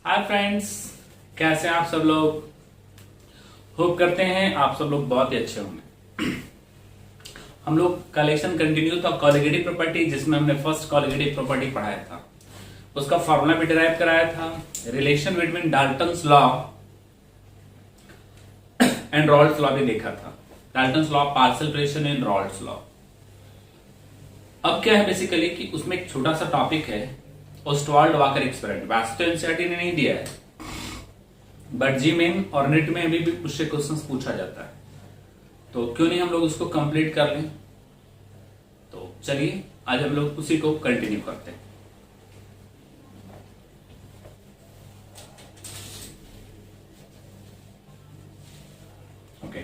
Hi friends, कैसे हैं आप सब लोग। होप करते हैं आप सब लोग बहुत ही अच्छे होंगे। हम लोग कलेक्शन कंटिन्यू था कॉलिगेटिव प्रॉपर्टी, जिसमें हमने फर्स्ट कॉलिगेटिव प्रॉपर्टी पढ़ाया था, उसका फॉर्मूला भी डिराइव कराया था। Relation between Dalton's law and Rawls law भी देखा था। Dalton's law, partial relation and Rawls law. अब क्या है बेसिकली कि उसमें एक छोटा सा टॉपिक है, ओस्टवाल्ड वाकर एक्सपेरिमेंट। वैसे तो एनसीईआरटी ने नहीं दिया है, बट जी मेन और नेट में अभी भी उससे क्वेश्चंस पूछा जाता है, तो क्यों नहीं हम लोग उसको कंप्लीट कर लें। तो चलिए आज हम लोग उसी को कंटिन्यू करते हैं। ओके,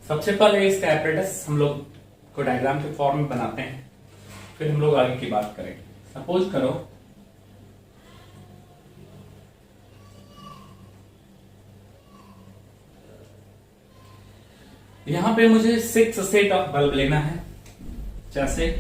सबसे पहले इसका एपरेटस हम लोग को डायग्राम के फॉर्म में बनाते हैं, फिर हम लोग आगे की बात करेंगे। सपोज करो यहां पे मुझे 6 सेट ऑफ बल्ब लेना है, जैसे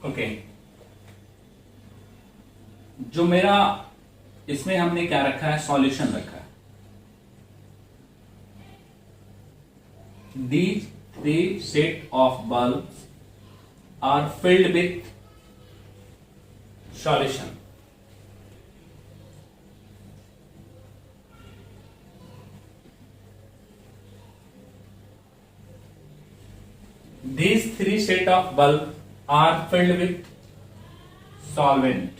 ओके जो मेरा इसमें हमने क्या रखा है, सॉल्यूशन रखा है। These 3 set of bulbs are filled with solution. These 3 set of bulbs are filled with solvent.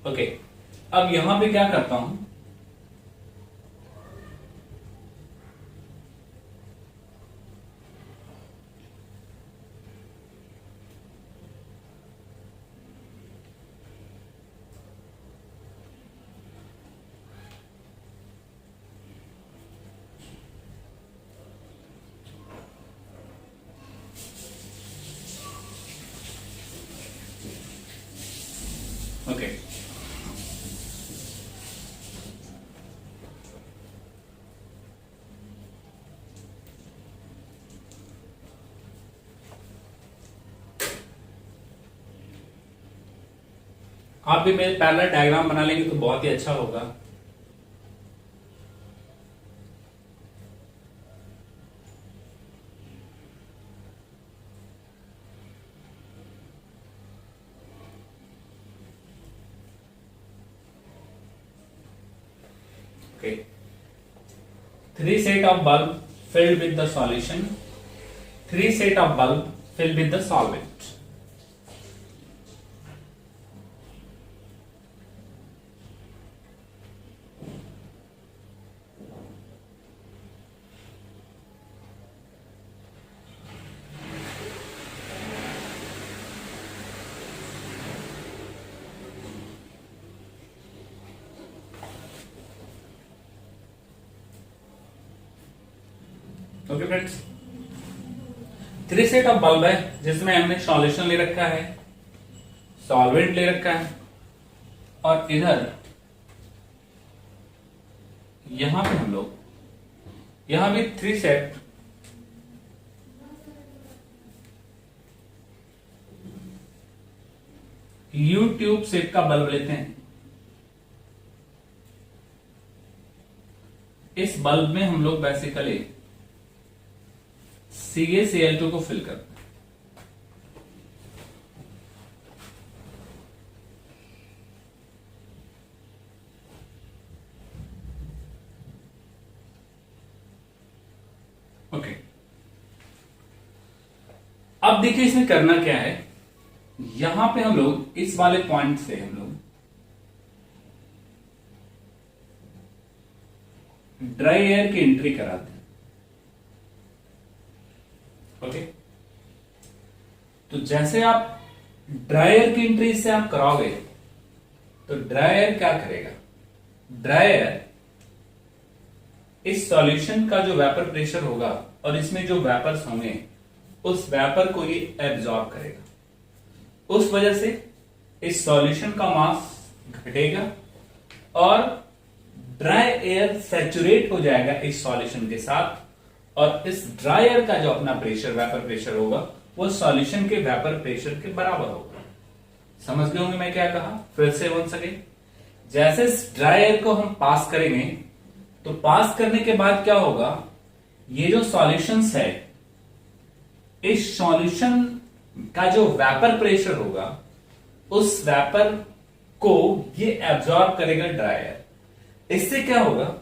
Okay, अब यहां पे क्या करता हूं, ओके आप भी मेरे पैरेलल डायग्राम बना लेंगे तो बहुत ही अच्छा होगा। Okay, 3 set of bulb filled with the solution, 3 set of bulb filled with the solvent. Okay friends, 3 set of bulb है जिसमें हमने सॉल्यूशन ले रखा है, सॉल्वेंट ले रखा है, और इधर यहां पे हम लोग यहां भी 3 सेट यू ट्यूब शेप का बल्ब लेते हैं। इस बल्ब में हम लोग बेसिकली CaCl2 को फिल करते हैं। ओके, अब देखिए इसमें करना क्या है। यहां पे हम लोग इस वाले पॉइंट से हम लोग ड्राई एयर की एंट्री कराते हैं। ओके, तो जैसे आप ड्रायर की एंट्री से आप कराओगे तो ड्रायर क्या करेगा, ड्रायर इस सॉल्यूशन का जो वेपर प्रेशर होगा और इसमें जो वेपर्स होंगे उस वेपर को ये एब्जॉर्ब करेगा। उस वजह से इस सॉल्यूशन का मास घटेगा और ड्राई एयर सैचुरेट हो जाएगा इस सॉल्यूशन के साथ, और इस ड्राई एयर का जो अपना प्रेशर वेपर प्रेशर होगा वो सॉल्यूशन के वेपर प्रेशर के बराबर होगा। समझ गए होंगे मैं क्या कहा, फिर से वन अगेन। जैसे ड्राई एयर को हम पास करेंगे तो पास करने के बाद क्या होगा, ये जो सॉल्यूशंस है इस सॉल्यूशन का जो वेपर प्रेशर होगा उस वेपर को ये एब्जॉर्ब करेगा ड्राई एयर। इससे क्या होगा,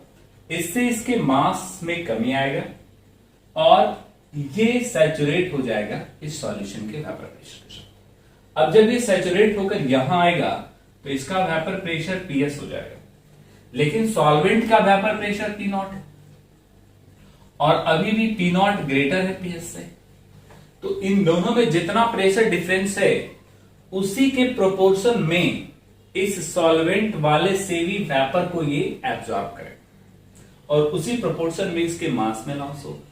इससे इसके मास में कमी आएगा और ये सैचुरेट हो जाएगा इस सॉल्यूशन के वेपर प्रेशर के साथ। अब जब ये सैचुरेट होकर यहां आएगा तो इसका वेपर प्रेशर पीएस हो जाएगा, लेकिन सॉल्वेंट का वेपर प्रेशर पी नॉट है और अभी भी पी नॉट ग्रेटर है पीएस से। तो इन दोनों में जितना प्रेशर डिफरेंस है उसी के प्रोपोर्शन में इस सॉल्वेंट वाले से भी वेपर को ये एब्जॉर्ब करेगा और उसी प्रोपोर्शन में इसके मास में लॉस होगा।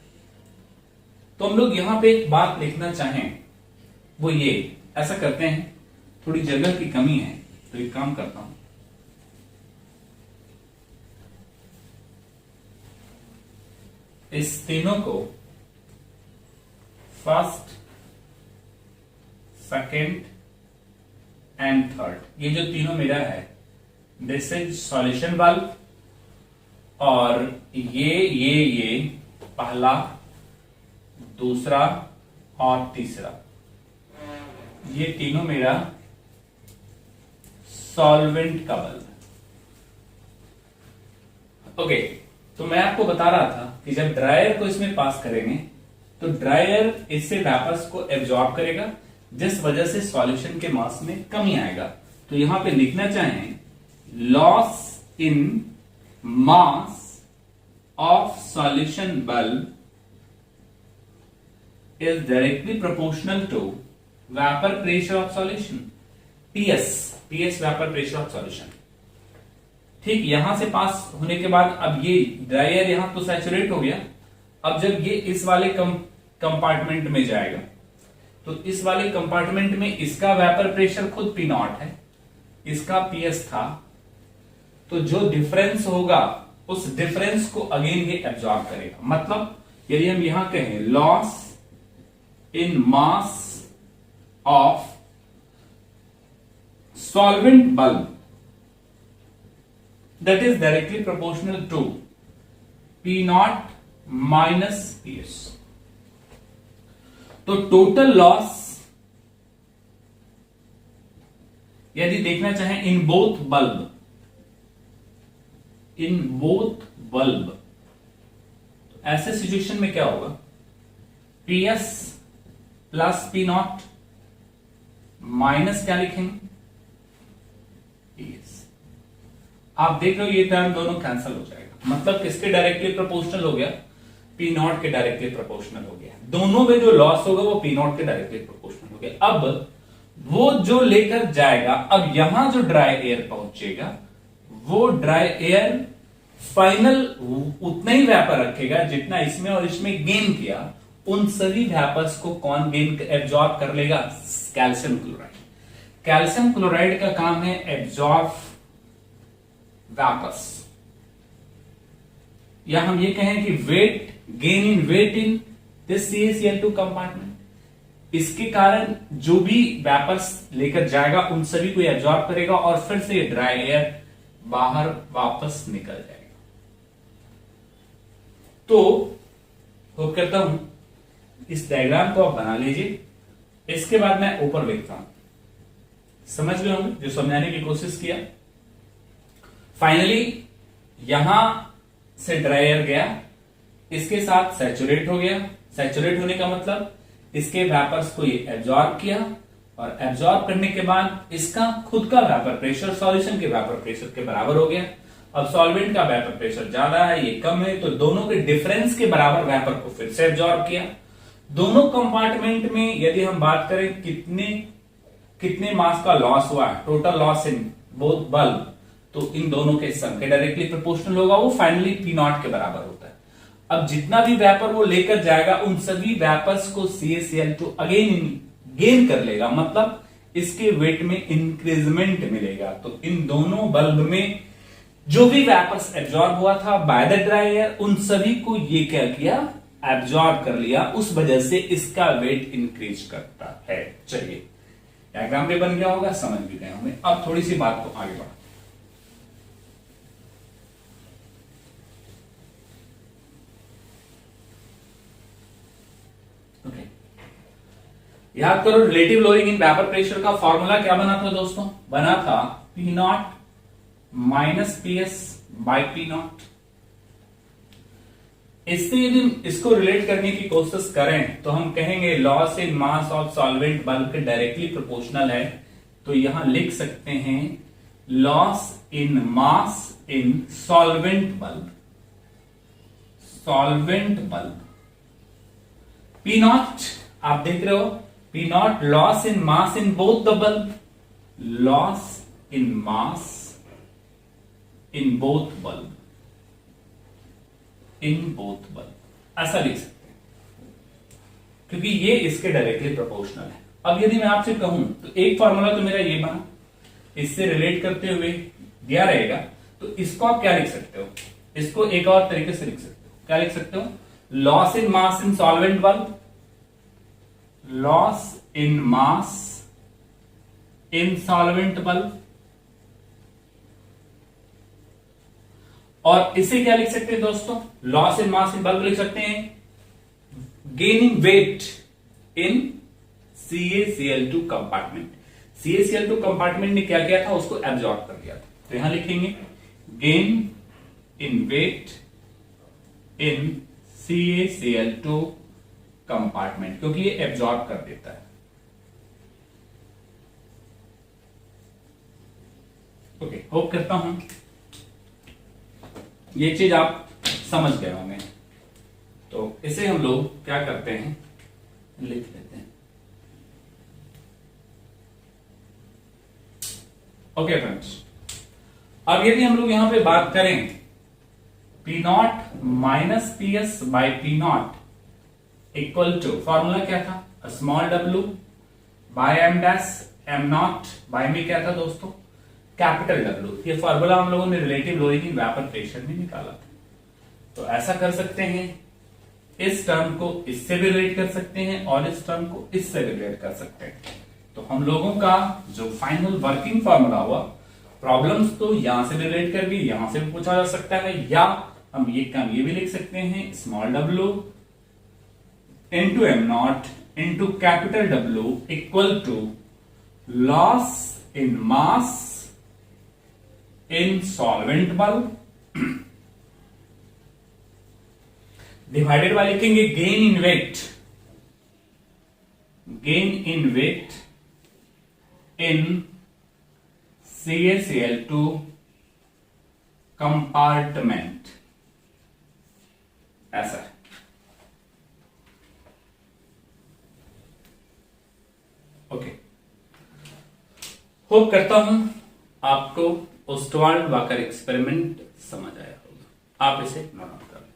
तो हम लोग यहां पे एक बात लिखना चाहें वो ये, ऐसा करते हैं, थोड़ी जगह की कमी है तो एक काम करता हूं, इस तीनों को फर्स्ट सेकेंड एंड थर्ड, ये जो तीनों मेरा है दिस इज सॉल्यूशन वाल्व, और ये पहला दूसरा और तीसरा, ये तीनों मेरा सॉल्वेंट का बल्ब है। ओके, तो मैं आपको बता रहा था कि जब ड्रायर को इसमें पास करेंगे तो ड्रायर इससे वेपर्स को एब्जॉर्ब करेगा जिस वजह से सॉल्यूशन के मास में कमी आएगा। तो यहां पे लिखना चाहें loss in mass of solution bulb is directly proportional to vapor pressure of solution, PS vapor pressure of solution। ठीक, यहां से पास होने के बाद अब ये ड्रायर यहां तो सैचुरेट हो गया। अब जब ये इस वाले कंपार्टमेंट में जाएगा तो इस वाले कंपार्टमेंट में इसका वेपर प्रेशर खुद पी नॉट है, इसका PS था, तो जो डिफरेंस होगा उस डिफरेंस को अगेन ये एब्जॉर्ब करेगा। मतलब यदि हम यहां कहें loss in mass of solvent bulb that is directly proportional to P naught minus PS। तो टोटल लॉस यदि देखना चाहें इन बोथ बल्ब, तो ऐसे सिचुएशन में क्या होगा, PS plus P not minus क्या लिखेंगे PS। आप देख लो ये टर्म दोनों कैंसिल हो जाएगा, मतलब किसके डायरेक्टली प्रोपोर्शनल हो गया, पी नॉट के डायरेक्टली प्रोपोर्शनल हो गया। दोनों में जो लॉस होगा वो पी नॉट के डायरेक्टली प्रोपोर्शनल हो गया। अब वो जो लेकर जाएगा, अब यहां जो ड्राई एयर पहुंचेगा वो ड्राई एयर फाइनल उतना ही वेपर रखेगा जितना इसमें और इसमें गेन किया। उन सभी वेपर्स को कौन गेन एब्जॉर्ब कर लेगा, कैल्शियम क्लोराइड। कैल्शियम क्लोराइड का काम है एब्जॉर्ब वेपर्स, या हम ये कहें कि weight gain in weight in this CaCl2 compartment. इसके कारण जो भी वेपर्स लेकर जाएगा उन सभी को एब्जॉर्ब करेगा और फिर से ड्राई एयर बाहर वापस निकल जाएगा। तो होप करता हूं इस डायग्राम को आप बना लीजिए, इसके बाद मैं ऊपर लिखता हूं। समझ गए होंगे जो समझाने की कोशिश किया। फाइनली यहां से ड्राई एयर गया, इसके साथ सैचुरेट हो गया। सैचुरेट होने का मतलब इसके वेपर्स को ये एब्जॉर्ब किया और एब्जॉर्ब करने के बाद इसका खुद का वेपर प्रेशर सॉल्यूशन के वेपर प्रेशर के बराबर हो गया। अब सॉल्वेंट का वेपर प्रेशर ज्यादा है, ये कम है, तो दोनों के डिफरेंस के बराबर वेपर को फिर से एब्जॉर्ब किया। दोनों कंपार्टमेंट में यदि हम बात करें कितने कितने मास का लॉस हुआ, total loss in both bulb, तो इन दोनों के सम के डायरेक्टली प्रोपोर्शनल होगा, वो फाइनली पी नॉट के बराबर होता है। अब जितना भी वेपर वो लेकर जाएगा उन सभी वेपर्स को CaCl2 अगेन गेन कर लेगा, मतलब इसके वेट में इंक्रीजमेंट मिलेगा। तो इन दोनों बल्ब में जो भी वेपर्स एब्जॉर्ब हुआ था बाय द ड्राई एयर, उन सभी को ये क्या किया, एब्जॉर्ब कर लिया, उस वजह से इसका वेट इंक्रीज करता है। चलिए डायग्राम भी बन गया होगा, समझ भी गए होंगे। अब थोड़ी सी बात को आगे बढ़ा, याद करो relative lowering in vapour pressure का फॉर्मूला क्या बना था दोस्तों, बना था P naught minus PS by P not. इससे यदि इसको रिलेट करने की कोशिश करें तो हम कहेंगे loss in mass of solvent bulb के डायरेक्टली प्रोपोर्शनल है, तो यहां लिख सकते हैं loss in mass in solvent bulb, solvent bulb P naught आप देख रहे हो, P not loss in mass in both the bulb, loss in mass in both bulb, in both bulb, ऐसा लिख सकते हैं क्योंकि ये इसके डायरेक्टली प्रोपोर्शनल है। अब यदि मैं आपसे कहूं तो एक फॉर्मूला तो मेरा ये बना, इससे रिलेट करते हुए दिया रहेगा, तो इसको आप क्या लिख सकते हो, इसको एक और तरीके से लिख सकते हो, क्या लिख सकते हो, loss in mass in solvent bulb, loss in mass in solvent bulb, और इसे क्या लिख सकते हैं दोस्तों, loss in mass in bulb लिख सकते हैं gain in weight in CaCl2 compartment. CaCl2 compartment ने क्या किया था, उसको एब्जॉर्ब कर लिया था, तो यहां लिखेंगे gain in weight in CaCl2 compartment, क्योंकि ये एब्जॉर्ब कर देता है। ओके, होप करता हूं ये चीज आप समझ गए होंगे। तो इसे हम लोग क्या करते हैं, लिख लेते हैं। ओके फ्रेंड्स, अब यदि हम लोग यहां पे बात करें P naught minus PS by P naught equal to, formula क्या था, small w by m dash m naught by में क्या था दोस्तों, कैपिटल W। ये फॉर्मूला हम लोगों ने relative lowering in vapour pressure में निकाला था। तो ऐसा कर सकते हैं, इस टर्म को इससे भी रिलेट कर सकते हैं और इस टर्म को इससे रिलेट कर सकते हैं। तो हम लोगों का जो फाइनल वर्किंग फॉर्मूला हुआ, प्रॉब्लम्स तो यहां से रिलेट कर भी यहां से भी पूछा जा सकता है, या हम ये भी लिख सकते हैं small w into m not into capital W equal to loss in mass in solvent bulb divided by लिखेंगे gain in weight, gain in weight in CaCl2 compartment, ऐसा है। ओके, होप करता हूं आपको ओस्टवाल्ड वाकर एक्सपेरिमेंट समझ आया होगा। आप इसे नोट डाउन कर लें।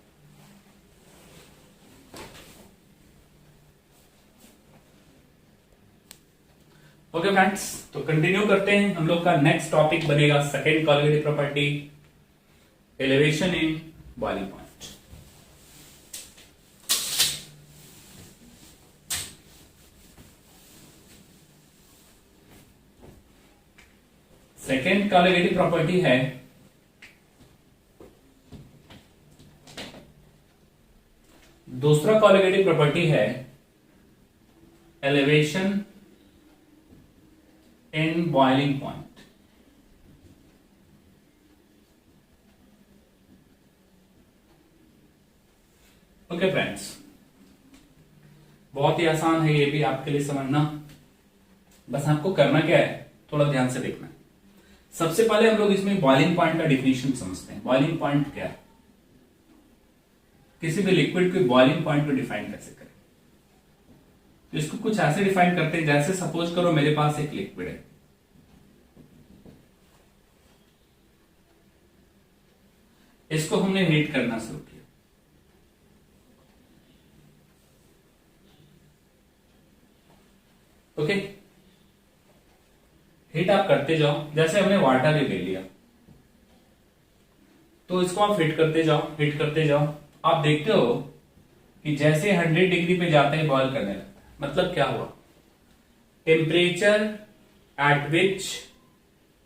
ओके फ्रेंड्स, तो कंटिन्यू करते हैं। हम लोग का नेक्स्ट टॉपिक बनेगा second colligative property, elevation in boiling point. Second colligative property है दूसरा कॉलिगेटिव प्रॉपर्टी है elevation in boiling point. Okay friends, बहुत ही आसान है ये भी आपके लिए समझना। बस आपको करना क्या है, थोड़ा ध्यान से देखना है। सबसे पहले हम लोग इसमें बॉइलिंग पॉइंट का डिफिनेशन समझते हैं। बॉइलिंग पॉइंट क्या है, किसी भी लिक्विड के बॉइलिंग पॉइंट को डिफाइन कैसे करें। तो इसको कुछ ऐसे डिफाइन करते हैं, जैसे सपोज करो मेरे पास एक लिक्विड है, इसको हमने हीट करना शुरू किया, ओके। हीट आप करते जाओ, जैसे हमने वाटर ही ले लिया, तो इसको आप हीट करते जाओ, हीट करते जाओ। आप देखते हो कि जैसे 100 डिग्री पे जाते हैं बॉयल करने लगता है, मतलब क्या हुआ, temperature at which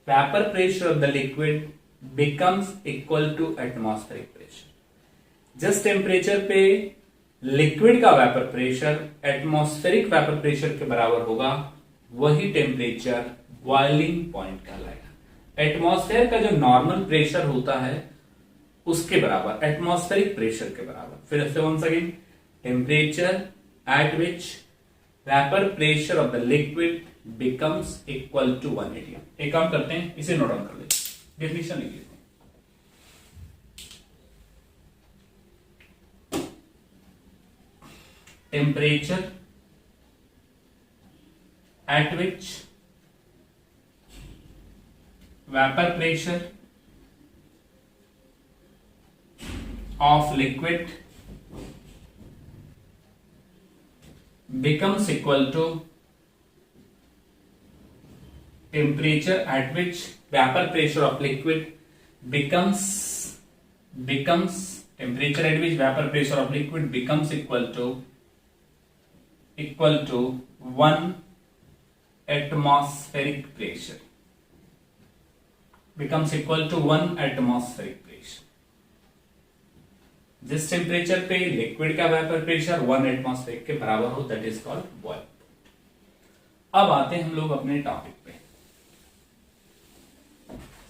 vapour pressure of the liquid becomes equal to atmospheric pressure. जिस टेम्परेचर पे लिक्विड का vapour pressure atmospheric vapour pressure के बराबर होगा, वही टेम्परेचर बॉइलिंग पॉइंट कहलाएगा। एटमॉस्फेयर का जो नॉर्मल प्रेशर होता है उसके बराबर, एटमॉस्फेरिक प्रेशर के बराबर। फिर से once again, temperature at which vapour pressure of the liquid becomes equal to 180। एक काम करते हैं, इसे नोट डाउन कर लेते हैं, डेफिनेशन लिख लेते हैं। Temperature at which vapor pressure of liquid becomes equal to temperature at which vapor pressure of liquid becomes temperature at which vapor pressure of liquid becomes equal to 1 atmospheric pressure, becomes equal to 1 atmospheric pressure। जिस temperature पे liquid का vapour pressure 1 atmospheric के बराबर हो, that is called boil. अब आते हैं हम लोग अपने टॉपिक पे।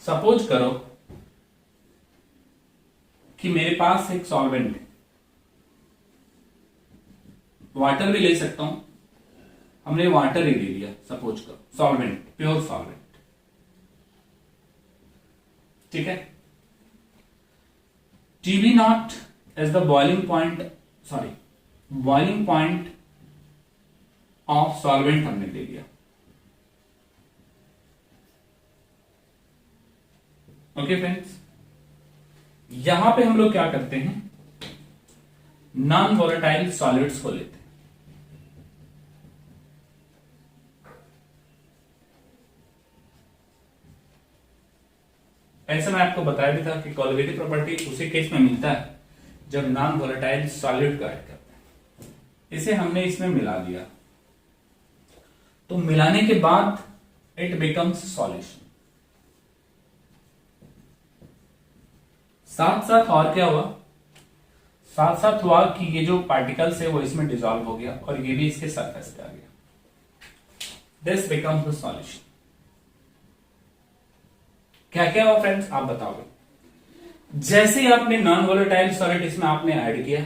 सपोज करो कि मेरे पास एक सॉल्वेंट है, वाटर भी ले सकता हूं, हमने वाटर ही ले लिया, सपोज करो सॉल्वेंट, प्योर सॉल्वेंट, ठीक है। TB naught as the boiling point of solvent हमने ले लिया, ओके फ्रेंड्स। यहां पे हम लोग क्या करते हैं, नॉन वोलेटाइल सॉलिड्स को लेते हैं। ऐसा मैं आपको बताया भी था कि कोलिगेटिव प्रॉपर्टी उसी केस में मिलता है जब नॉन वोलेटाइल सॉलिड को ऐड करते हैं। इसे हमने इसमें मिला दिया, तो मिलाने के बाद इट बिकम्स सॉल्यूशन। साथ साथ और क्या हुआ, साथ साथ हुआ कि ये जो पार्टिकल्स है वो इसमें डिसॉल्व हो गया और ये भी इसके सरफेस पे आ गया। This becomes the solution. क्या क्या हुआ फ्रेंड्स, आप बताओगे। जैसे ही आपने नॉन वोलेटाइल सॉलिड इसमें आपने ऐड किया,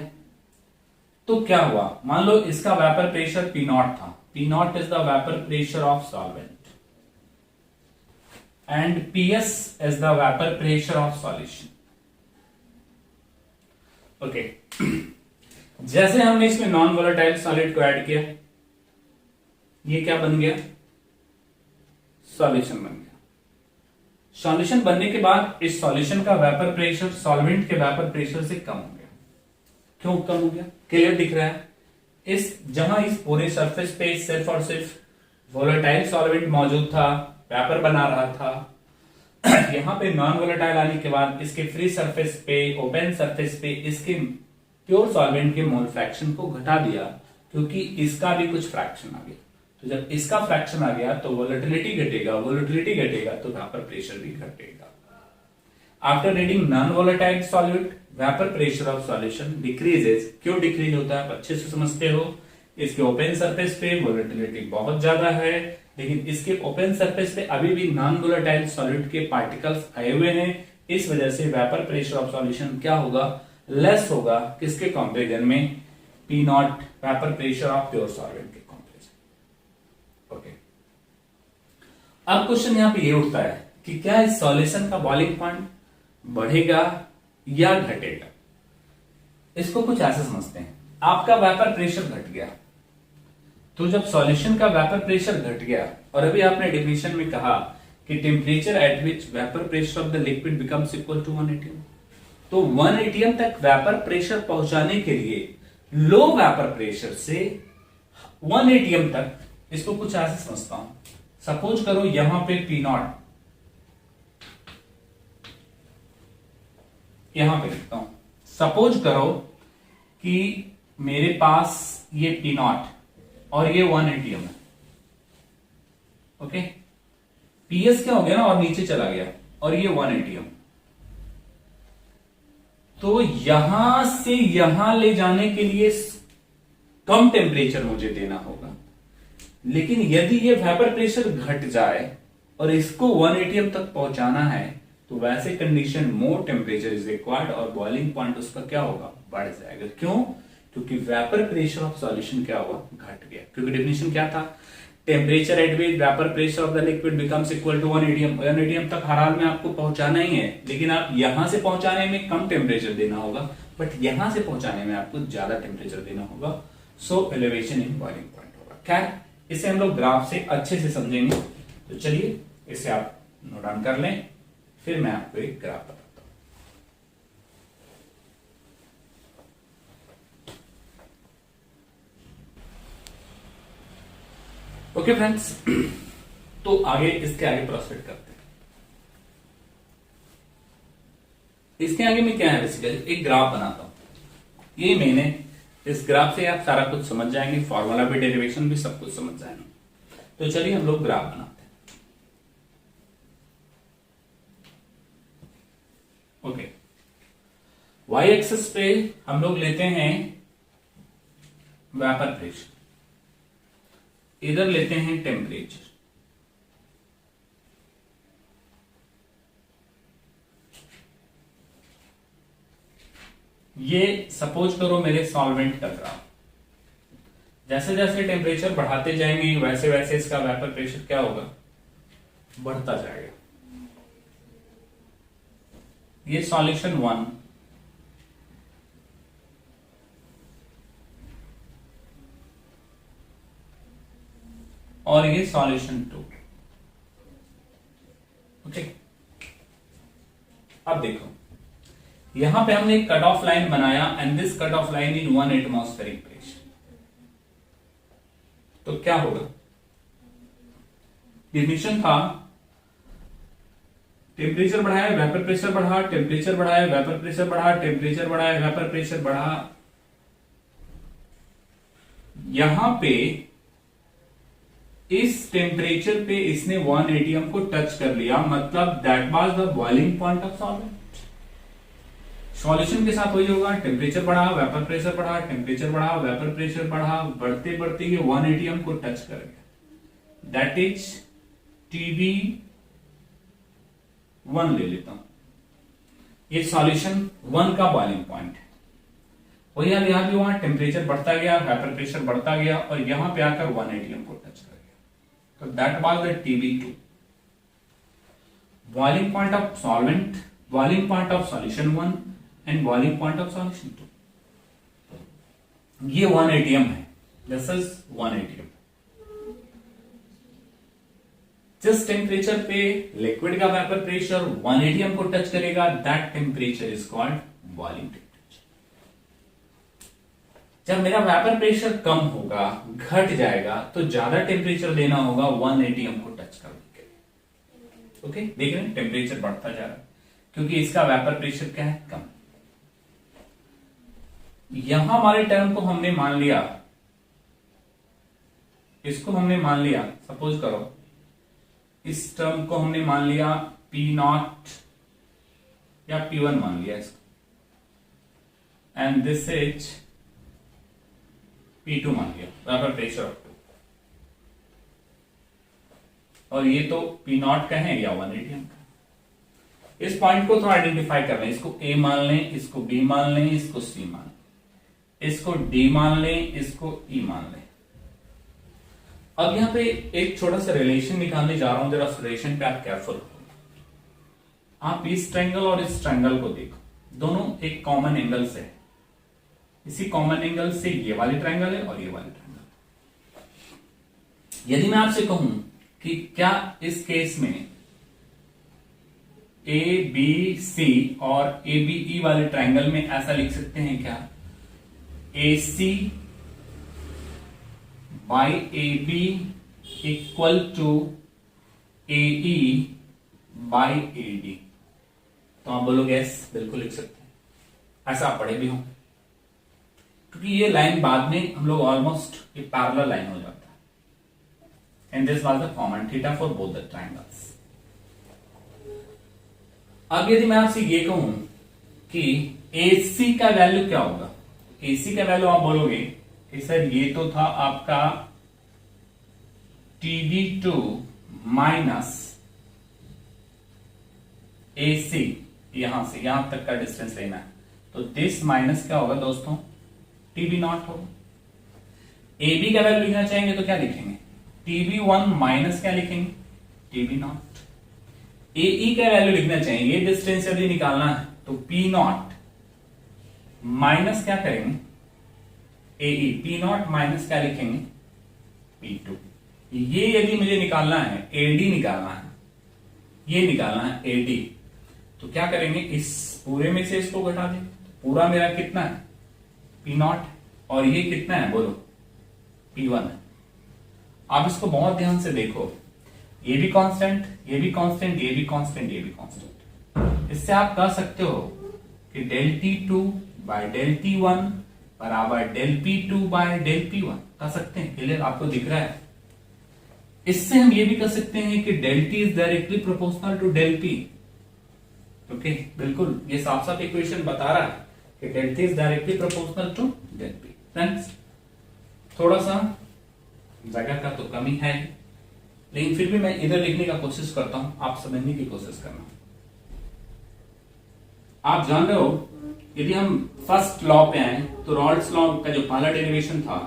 तो क्या हुआ, मान लो इसका वेपर प्रेशर P नॉट था। P not is the vapour pressure of solvent and PS is the vapour pressure of solution, okay. जैसे हमने इसमें नॉन वोलेटाइल सॉलिड को ऐड किया, ये क्या बन गया, सॉल्यूशन बन गया। सॉल्यूशन बनने के बाद इस सॉल्यूशन का वेपर प्रेशर सॉल्वेंट के वेपर प्रेशर से कम हो गया। क्यों कम हो गया, क्लियर दिख रहा है। जहां इस पूरे सरफेस पे सिर्फ और सिर्फ वोलेटाइल सॉल्वेंट मौजूद था, वेपर बना रहा था, यहां पे नॉन वोलेटाइल आने के बाद इसके फ्री सरफेस पे, ओपन सरफेस पे इसके प्योर सॉल्वेंट के मोल फ्रैक्शन को घटा दिया, क्योंकि इसका भी कुछ फ्रैक्शन आ गया। तो जब इसका फ्रैक्शन आ गया तो वोलेटिलिटी घटेगा, वोलेटिलिटी घटेगा तो वेपर प्रेशर भी घटेगा। After reading non volatile solute, vapour pressure of solution decreases. क्यों डिक्रीज होता है, अच्छे से समझते हो। इसके ओपन सरफेस पे वोलेटिलिटी बहुत ज्यादा है, लेकिन इसके ओपन सरफेस पे अभी भी नॉन वोलेटाइल सॉल्यूट के पार्टिकल्स आए हुए हैं। इस वजह से वेपर प्रेशर ऑफ सॉल्यूशन क्या होगा, लेस होगा। किसके कंपेरिजन में, P not vapour pressure of pure solvent के कंपेरिजन, ओके। अब क्वेश्चन यहां पे ये उठता है कि क्या इस सॉल्यूशन का बॉइलिंग पॉइंट बढ़ेगा या घटेगा। इसको कुछ ऐसे समझते हैं, आपका वेपर प्रेशर घट गया, तो जब सॉल्यूशन का वेपर प्रेशर घट गया, और अभी आपने डेफिनेशन में कहा कि temperature at which vapour pressure of the liquid becomes equal to 1 atm, तो 1 atm तक वेपर प्रेशर पहुंचाने के लिए लो वेपर प्रेशर से 1 atm तक, इसको कुछ ऐसे समझता हूं, सपोज करो यहां पे P0, यहां पे लिखता हूं, सपोज करो कि मेरे पास ये P0 और ये 1 atm है, ओके। PS क्या हो गया ना, और नीचे चला गया, और ये 1 atm, तो यहां से यहां ले जाने के लिए कम टेम्परेचर मुझे देना होगा, लेकिन यदि ये वेपर प्रेशर घट जाए और इसको 1 atm तक पहुंचाना है, तो वैसे condition more temperature is required और बॉइलिंग पॉइंट उसका क्या होगा, बढ़ जाएगा। क्यों? क्योंकि वेपर प्रेशर ऑफ सॉल्यूशन क्या हुआ, घट गया। क्योंकि डेफिनेशन क्या था, temperature at which vapour pressure of the liquid becomes equal to 1 atm। 1 atm तक हर हाल में आपको पहुंचाना ही है, लेकिन आप यहां से पहुंचाने में कम टेम्परेचर देना होगा, बट यहां से पहुंचाने में आपको ज्यादा टेम्परेचर देना होगा, सो एलिवेशन इन बॉइलिंग पॉइंट होगा। खैर, इसे हम लोग ग्राफ से अच्छे से समझेंगे, तो चलिए इसे आप नोट डाउन कर लें, फिर मैं आपको एक ग्राफ बताता हूं। ओके फ्रेंड्स, तो आगे इसके आगे प्रोसीड करते हैं। इसके आगे में क्या है, बेसिकली एक ग्राफ बनाता हूं। ये मैंने इस ग्राफ से आप सारा कुछ समझ जाएंगे, फॉर्मूला भी, डेरिवेशन भी, सब कुछ समझ जाएंगे। तो चलिए हम लोग ग्राफ बनाते हैं। ओके, वाई एक्सिस पे हम लोग लेते हैं वेपर प्रेशर, इधर लेते हैं टेम्परेचर, ये सपोज करो मेरे सॉल्वेंट का ग्राफ। जैसे जैसे टेम्परेचर बढ़ाते जाएंगे वैसे वैसे इसका वेपर प्रेशर क्या होगा, बढ़ता जाएगा। ये सॉल्यूशन 1, और ये सॉल्यूशन 2। ओके, अब देखो यहां पे हमने एक कट ऑफ लाइन बनाया, and this cut off line in 1 atmospheric pressure. तो क्या होगा, डेफिनेशन था टेम्परेचर बढ़ाया, वेपर प्रेशर बढ़ा, टेम्परेचर बढ़ाया, वेपर प्रेशर बढ़ा, टेम्परेचर बढ़ाया, वेपर प्रेशर बढ़ा। यहां पे इस टेम्परेचर पे इसने 1 atm को टच कर लिया, मतलब that was the boiling point of solvent. Solution के साथ वही होगा, टेम्परेचर बढ़ा, वेपर प्रेशर बढ़ा, टेम्परेचर बढ़ा, वेपर प्रेशर बढ़ा, बढ़ते बढ़ते ये 1 atm को टच कर गया, दैट इज TB1 ले लेता हूं। ये सॉल्यूशन 1 का बॉइलिंग पॉइंट है। वही अब यहां भी वहां टेम्परेचर बढ़ता गया, वेपर प्रेशर बढ़ता गया, और यहां पे आकर 1 atm को टच कर गया, तो that was the TB2, boiling point of solvent, boiling point of solution 1 and boiling point of solution 2। ये 1 atm है, दिस इज 1 atm। जिस टेम्परेचर पे लिक्विड का वेपर प्रेशर 1 atm को टच करेगा, that temperature is called boiling temperature. जब मेरा vapour pressure कम होगा, घट जाएगा, तो ज्यादा टेम्परेचर देना होगा 1 atm को टच करने के लिए। ओके, देख रहे हैं टेम्परेचर बढ़ता जा रहा है, क्योंकि इसका वेपर प्रेशर क्या है, कम। यहां हमारे टर्म को हमने मान लिया, इसको हमने मान लिया, सपोज करो इस टर्म को हमने मान लिया P0 या P1 मान लिया इसको, एंड दिस इज P2 मान लिया, वेपर प्रेशर ऑफ 2, और ये तो P0 का है या 1 atm का। इस पॉइंट को थोड़ा आइडेंटिफाई कर लें, इसको A मान लें, इसको B मान लें, इसको C मान लें, इसको D मान लें, इसको E मान लें। अब यहां पे एक छोटा सा रिलेशन निकालने जा रहा हूं, जरा रिलेशन पे आप केयरफुल हो। आप इस ट्रायंगल और इस ट्रायंगल को देखो, दोनों एक कॉमन एंगल से है। इसी कॉमन एंगल से ये वाली ट्रायंगल है और ये वाली ट्रायंगल है। यदि मैं आपसे कहूं कि क्या इस केस में ए बी सी और ए बी ई वाले ट्रायंगल में ऐसा लिख सकते हैं क्या, A C by A B equal to A E by A D, तो आप बोलोगे यस, बिल्कुल लिख सकते हैं। ऐसा आप पढ़े भी हो, क्योंकि ये लाइन बाद में हम लोग ऑलमोस्ट ये पैरेलल लाइन हो जाता है। And this was the common theta for both the triangles. अब यदि मैं आपसे ये कहूं कि AC का वैल्यू क्या होगा, AC का वैल्यू आप बोलोगे कि सर ये तो था आपका TB2 माइनस AC, यहां से यहां तक का डिस्टेंस लेना है, तो दिस माइनस क्या होगा दोस्तों, TB0 होगा। AB का वैल्यू लिखना चाहेंगे तो क्या लिखेंगे, TB1 माइनस क्या लिखेंगे, TB0। AE का वैल्यू लिखना चाहिए, ये डिस्टेंस यदि निकालना है तो P0 माइनस क्या करेंगे, AE, P0 माइनस क्या लिखेंगे, P2। ये यदि मुझे निकालना है, AD निकालना है, ये निकालना है AD, तो क्या करेंगे, इस पूरे में से इसको घटा दें, पूरा मेरा कितना है, P0, और ये कितना है बोलो, P1 है। आप इसको बहुत ध्यान से देखो, ये भी कांस्टेंट, ये भी कांस्टेंट, ये भी कांस्टेंट, ये भी कांस्टेंट। इससे आप कह सकते हो कि del T2 bye del T1 बराबर del P2 bye del P1, कह सकते हैं। क्लियर, आपको दिख रहा है। इससे हम ये भी कह सकते हैं कि del T is directly proportional to del P। Okay, बिल्कुल ये साफ साफ इक्वेशन बता रहा है कि del T is directly proportional to del P। Friends, थोड़ा सा जगह का तो कमी है, लेकिन फिर भी मैं इधर लिखने का कोशिश करता हूं, आप समझने की कोशिश करना। आप जान रहे हो, यदि हम फर्स्ट लॉ पे आए तो रॉल्स लॉ का जो पहला डेरिवेशन था,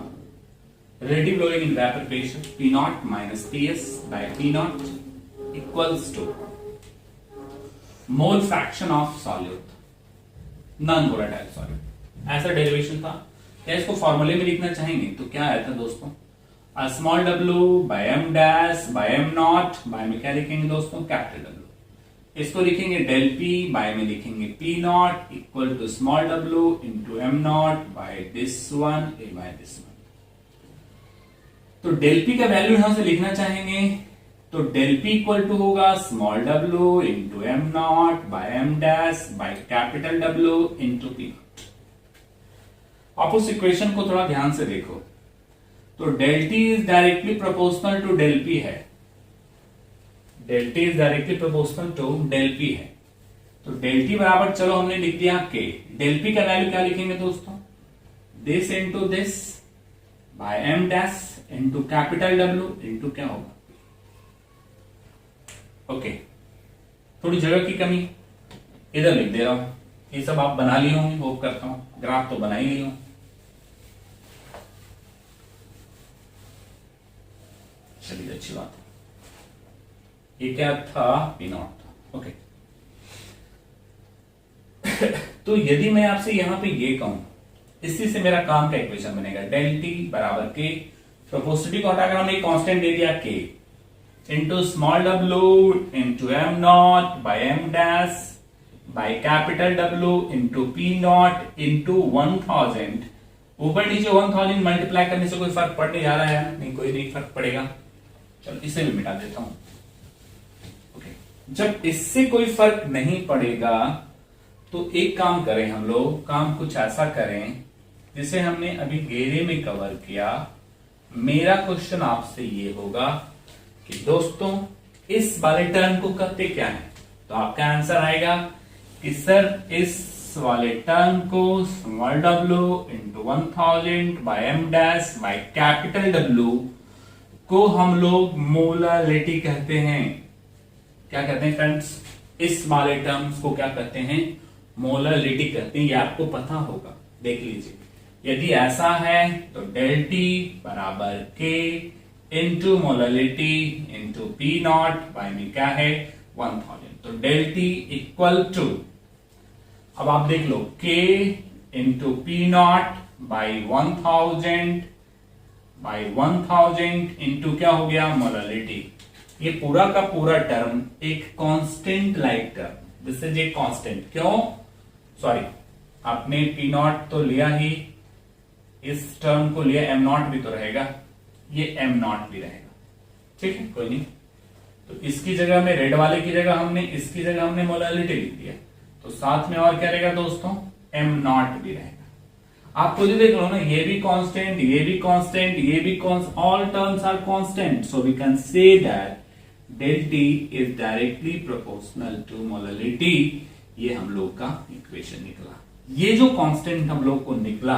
relative lowering in vapour pressure P0 minus PS by P0 equals to mole fraction of solute, non volatile solute, ऐसा डेरिवेशन था। क्या इसको फॉर्मूले में लिखना चाहेंगे तो क्या आया था दोस्तों, small w by m dash by m naught, by में क्या लिखेंगे दोस्तों, कैपिटल W। इसको लिखेंगे del P, बाय में लिखेंगे P naught equal to small w into m naught by this one A by this one. तो del P का वैल्यू यहां से लिखना चाहेंगे तो del P इक्वल टू होगा small w into m naught by m dash by capital W into P naught. आप उस इक्वेशन को थोड़ा ध्यान से देखो, तो del T is directly proportional to del P है, del T is directly proportional to del P है, तो del T बराबर, चलो हमने लिख दिया K, del P का वैल्यू क्या लिखेंगे दोस्तों, this into this by m dash into capital W into क्या होगा, ओके। थोड़ी जगह की कमी, इधर लिख दे रहा हूं, ये सब आप बना लिए होंगे, होप करता हूं, ग्राफ तो बना ही ली हूं। चलिए, अच्छी बात है। ये क्या था, P0 था, ओके। तो यदि मैं आपसे यहां पे ये कहूं, इसी से मेरा काम का इक्वेशन बनेगा, del T बराबर K, प्रोपोर्शनलिटी को हटाकर हमने कांस्टेंट दे दिया K into small w into m naught by m dash by capital W into P naught into 1000। ऊपर नीचे 1000 मल्टीप्लाई करने से कोई फर्क पड़ने जा रहा है, नहीं, कोई नहीं फर्क पड़ेगा। चलो इसे भी मिटा देता हूं, ओके। जब इससे कोई फर्क नहीं पड़ेगा तो एक काम करें, हम लोग काम कुछ ऐसा करें जिसे हमने अभी घेरे में कवर किया। मेरा क्वेश्चन आपसे ये होगा कि दोस्तों इस वाले टर्म को कहते क्या है, तो आपका आंसर आएगा कि सर इस वाले टर्म को small w into 1000 by m dash by capital W को हम लोग मोलालिटी कहते हैं। क्या कहते हैं फ्रेंड्स, इस वाले टर्म्स को क्या कहते हैं, मोलालिटी कहते हैं। ये आपको पता होगा, देख लीजिए। यदि ऐसा है तो del T बराबर K into molality into P naught, by में क्या है 1000, तो del T इक्वल टू, अब आप देख लो, K into P naught by 1000 by 1000 into क्या हो गया मोलालिटी। ये पूरा का पूरा टर्म एक constant like term, this is a constant. क्यों? सॉरी, आपने पी नॉट तो लिया ही, इस टर्म को लिया, एम नॉट भी तो रहेगा, ये एम नॉट भी रहेगा, ठीक है, कोई नहीं। तो इसकी जगह में रेड वाले की जगह हमने, इसकी जगह हमने मोलालिटी लिख दिया, तो साथ में और क्या रहेगा दोस्तों, एम नॉट भी रहेगा। आप खुद ही देख लो ना, ये भी कांस्टेंट, ये भी कांस्टेंट, ये भी constant, all terms are constant, so we can say that del T is directly proportional to molality। ये हम लोग का इक्वेशन निकला। ये जो कांस्टेंट हम लोग को निकला,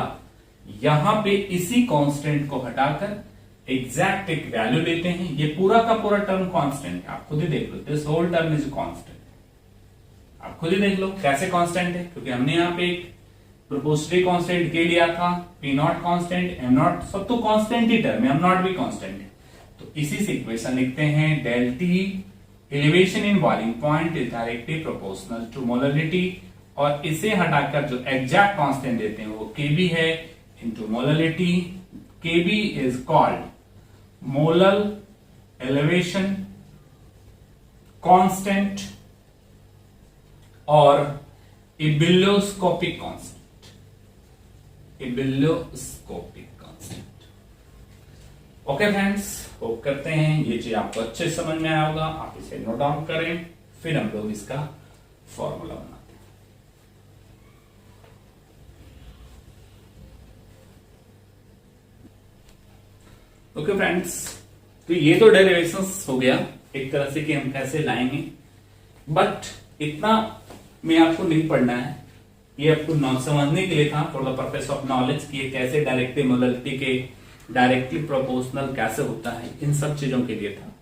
यहां पे इसी कांस्टेंट को हटाकर एग्जैक्ट एक वैल्यू लेते हैं। ये पूरा का पूरा टर्म कांस्टेंट है, आप खुद ही देख लो, this whole term is constant. आप खुद ही देख लो कैसे कांस्टेंट है, क्योंकि हमने यहाँ पे एक प्रोपोर्शनली कांस्टेंट के लिया था, P naught constant, M naught, सब तो कांस्टेंट ही टर्म है, एम नॉट भी कांस्टेंट है। तो इसी से इक्वेशन लिखते हैं, del T elevation in boiling point is directly proportional to molality, और इसे हटाकर जो एग्जैक्ट कांस्टेंट देते हैं वो Kb है into molality. Kb is called molal elevation constant और ebullioscopic constant, ebullioscopic constant. Okay friends, hope करते हैं ये चीज आपको अच्छे समझ में आया होगा। आप इसे नोट डाउन करें, फिर हम लोग इसका फॉर्मूला बनाते हैं। ओके फ्रेंड्स, तो ये तो डेरिवेशंस हो गया एक तरह से कि हम कैसे लाएंगे, बट इतना में आपको नहीं पढ़ना है, ये आपको समझने के लिए था, for the purpose of knowledge, कि ये कैसे डायरेक्टली मोलालिटी के डायरेक्टली प्रोपोर्शनल कैसे होता है, इन सब चीजों के लिए था।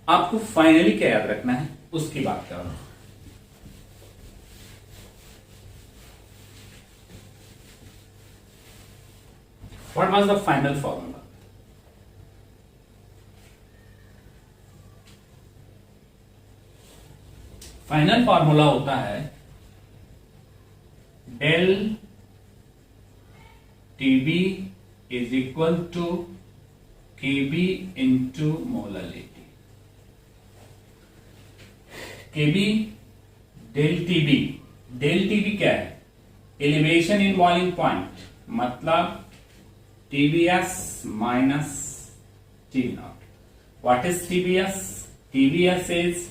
आपको फाइनली क्या याद रखना है उसकी बात कर रहा हूं। What was the final formula? Final formula होता है del TB is equal to Kb into molality। Kb del TB, del TB क्या है? एलिवेशन इन बॉइलिंग पॉइंट, मतलब TBS minus T not. What is TBS? TBS is,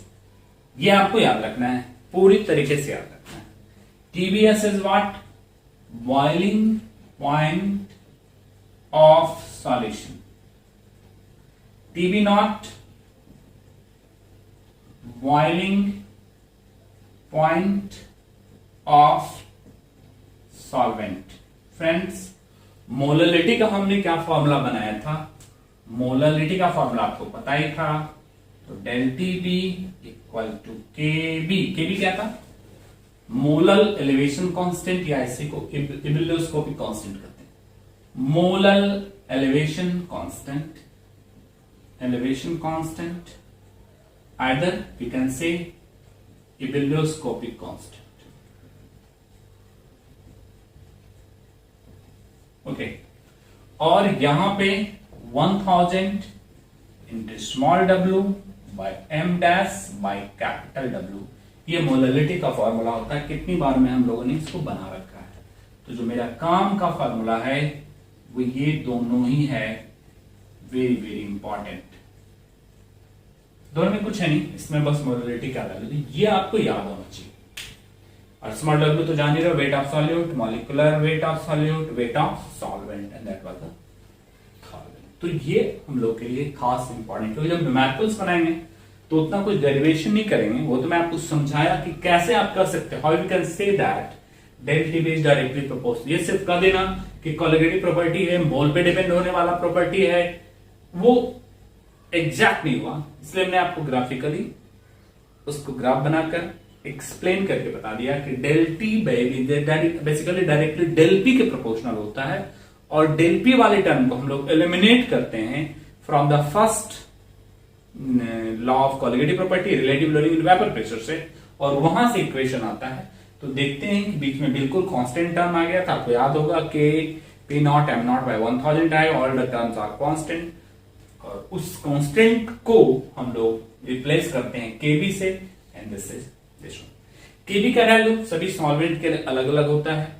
ये आपको याद रखना है, पूरी तरीके से याद रखना है। TBS is what? Boiling point of solution। TB naught boiling point of solvent। Friends, molality का हमने क्या फॉर्मूला बनाया था? मोलालिटी का फॉर्मूला आपको पता ही था, तो del TB equal to KB। KB क्या था? मोलल एलिवेशन कांस्टेंट, या इसी को इबिलियोस्कोपिक कांस्टेंट कहते हैं। Molal elevation constant, either we can say ibilioscopic constant। Okay, और यहां पे 1000 into small w by m dash by capital W, ये मोलालिटी का फॉर्मूला होता है। कितनी बार में हम लोगों ने इसको बना रखा है। तो जो मेरा काम का फॉर्मूला है वो ये दोनों ही है, वेरी वेरी इंपॉर्टेंट। दोनों में कुछ है नहीं, इसमें बस मोलालिटी का वैल्यू, ये आपको याद होना चाहिए। और स्मॉल w तो जान ही रहे, weight of solute, molecular weight of solute, weight of solvent, and that was the solvent. तो ये हम लोग के लिए खास इंपॉर्टेंट, क्योंकि जब न्यूमेरिकल्स बनाएंगे तो उतना कुछ डेरिवेशन नहीं करेंगे, वो तो मैं आपको समझाया कि कैसे आप कर सकते हैं, how you can say that del TB is directly proportional। ये सिर्फ कह देना कि कोलिगेटिव प्रॉपर्टी है, मोल पे डिपेंड होने वाला प्रॉपर्टी है, वो एग्जैक्ट नहीं हुआ, इसलिए मैंने आपको ग्राफिकली उसको ग्राफ बनाकर एक्सप्लेन करके बता दिया कि del T basically directly del P के प्रोपोर्शनल होता है, और del P वाले टर्म को हम लोग एलिमिनेट करते हैं from the first law of colligative property, relative loading in vapour pressure से, और वहां से इक्वेशन आता है। तो देखते हैं कि बीच में बिल्कुल कांस्टेंट टर्म आ गया था, आपको याद होगा कि P naught M naught by 1000 है, all the terms are constant, और उस कांस्टेंट को हम लोग रिप्लेस करते हैं KB से, and this is this one. KB का वैल्यू सभी सॉल्वेंट के अलग अलग होता है,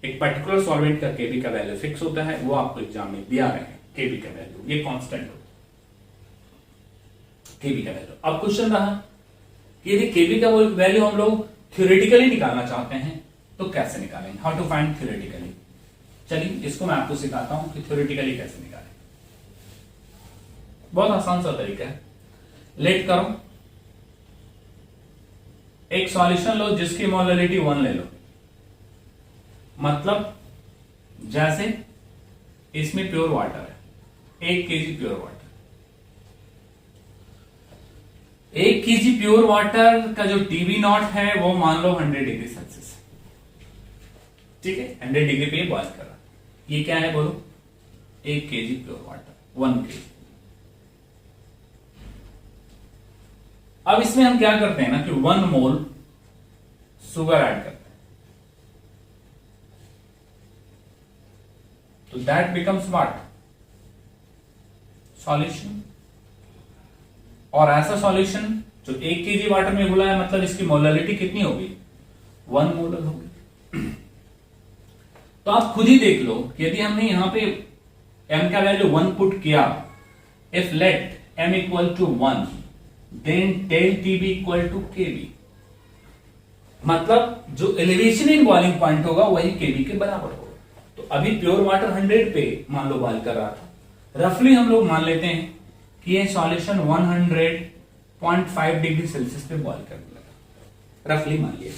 एक पर्टिकुलर सॉल्वेंट का KB का वैल्यू फिक्स होता है, वो आपको एग्जाम में दिया रहे हैं KB का वैल्यू, ये कांस्टेंट होता है KB का वैल्यू। अब क्वेश्चन रहा कि यदि KB का वैल्यू हम लोग थ्योरेटिकली निकालना चाहते हैं तो कैसे निकालेंगे, हाउ टू फाइंड थ्योरेटिकली। चलिए इसको मैं आपको सिखाता हूं कि थ्योरेटिकली कैसे निकालें। बहुत आसान सा तरीका है। लेट करो, एक सॉल्यूशन लो जिसकी मोलरिटी 1 ले लो, मतलब जैसे इसमें प्योर वाटर है, 1 kg pure water, 1 kg pure water का जो TB नॉट है वो मान लो 100 डिग्री सेल्सियस, ठीक है, 100 डिग्री पे बॉइल कर रहा। ये क्या है बोलो, 1 kg प्योर वाटर, 1 kg। अब इसमें हम क्या करते हैं ना कि 1 मोल शुगर ऐड करते हैं, तो दैट बिकम्स व्हाट, सॉल्यूशन। और ऐसा सॉल्यूशन जो 1 kg वाटर में घुला है, मतलब इसकी मोलरिटी कितनी होगी, 1 मोलर होगी। तो आप खुद ही देख लो कि यदि हमने यहां पे m का वैल्यू 1 पुट किया, if let m equal to 1 then del TB equal to KB, मतलब जो एलिवेशन इन बॉइलिंग पॉइंट होगा वही KB के बराबर होगा। तो अभी प्योर वाटर 100 पे मान लो बॉइल कर रहा था, रफली हम लोग मान लेते हैं कि ये सॉल्यूशन 100.5 डिग्री सेल्सियस पे बॉइल करने लगा, रफली मान लिया।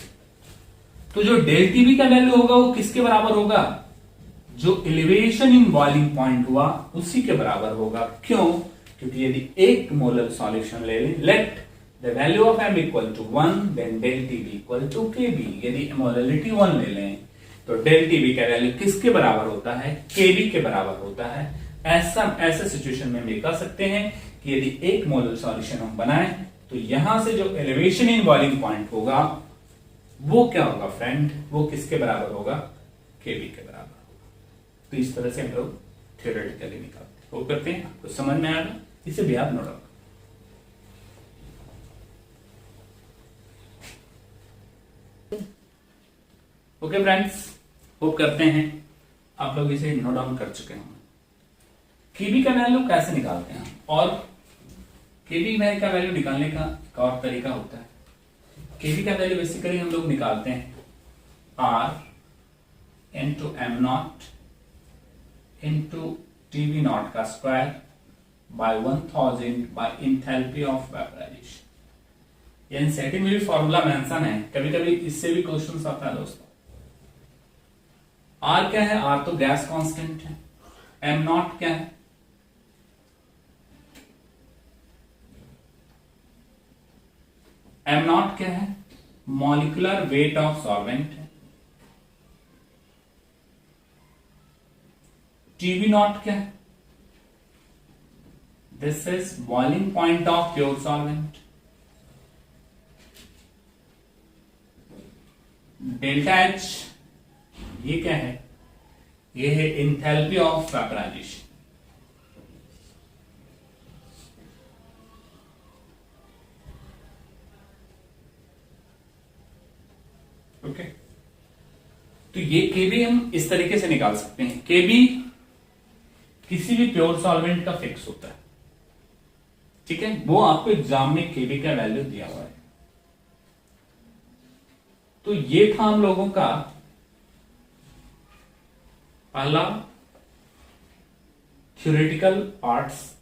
तो जो डेल TB का वैल्यू होगा वो किसके बराबर होगा, जो एलिवेशन इन बॉइलिंग पॉइंट हुआ उसी के बराबर होगा। क्यों, क्योंकि यदि 1 मोलर सॉल्यूशन ले लें, let the value of m equal to 1 then del TB equal to KB, यदि मोलरिटी 1 ले लें तो डेल TB का वैल्यू किसके बराबर होता है, KB के बराबर होता है। ऐसे सिचुएशन में हम ये कह सकते हैं कि यदि 1 मोलर सॉल्यूशन हम बनाएं तो यहां से जो एलिवेशन इन बॉइलिंग पॉइंट होगा वो क्या होगा फ्रेंड, वो किसके बराबर होगा, KB के बराबर होगा। तो इस तरह से हम लोग थ्योरेटिकली निकालते हैं। वो करते हैं, आपको समझ में आएगा, इसे भी आप नोट। ओके फ्रेंड्स, होप करते हैं आप लोग इसे नोट डाउन कर चुके होंगे। KB का वैल्यू कैसे निकालते हैं, और KB का वैल्यू निकालने का एक और तरीका होता है। KB का वैल्यू बेसिकली हम लोग निकालते हैं R into M not into TB not का square by 1000 by enthalpy of vaporization. ये एनसीईआरटी में भी फॉर्मूला मेंशन है, कभी कभी इससे भी क्वेश्चन आता है दोस्तों। R क्या है, R तो गैस कांस्टेंट है। M नॉट क्या है, M नॉट क्या है, मॉलिक्यूलर वेट ऑफ सॉल्वेंट है। TB नॉट क्या है, this is boiling point of pure solvent. Delta H ये क्या है, ये है इंथैल्पी ऑफ वेपराइजेशन। ओके, तो ये KB हम इस तरीके से निकाल सकते हैं। KB किसी भी प्योर सॉल्वेंट का फिक्स होता है, ठीक है, वो आपको एग्जाम में KB का वैल्यू दिया हुआ है। तो ये था हम लोगों का पहला थ्योरेटिकल पार्ट्स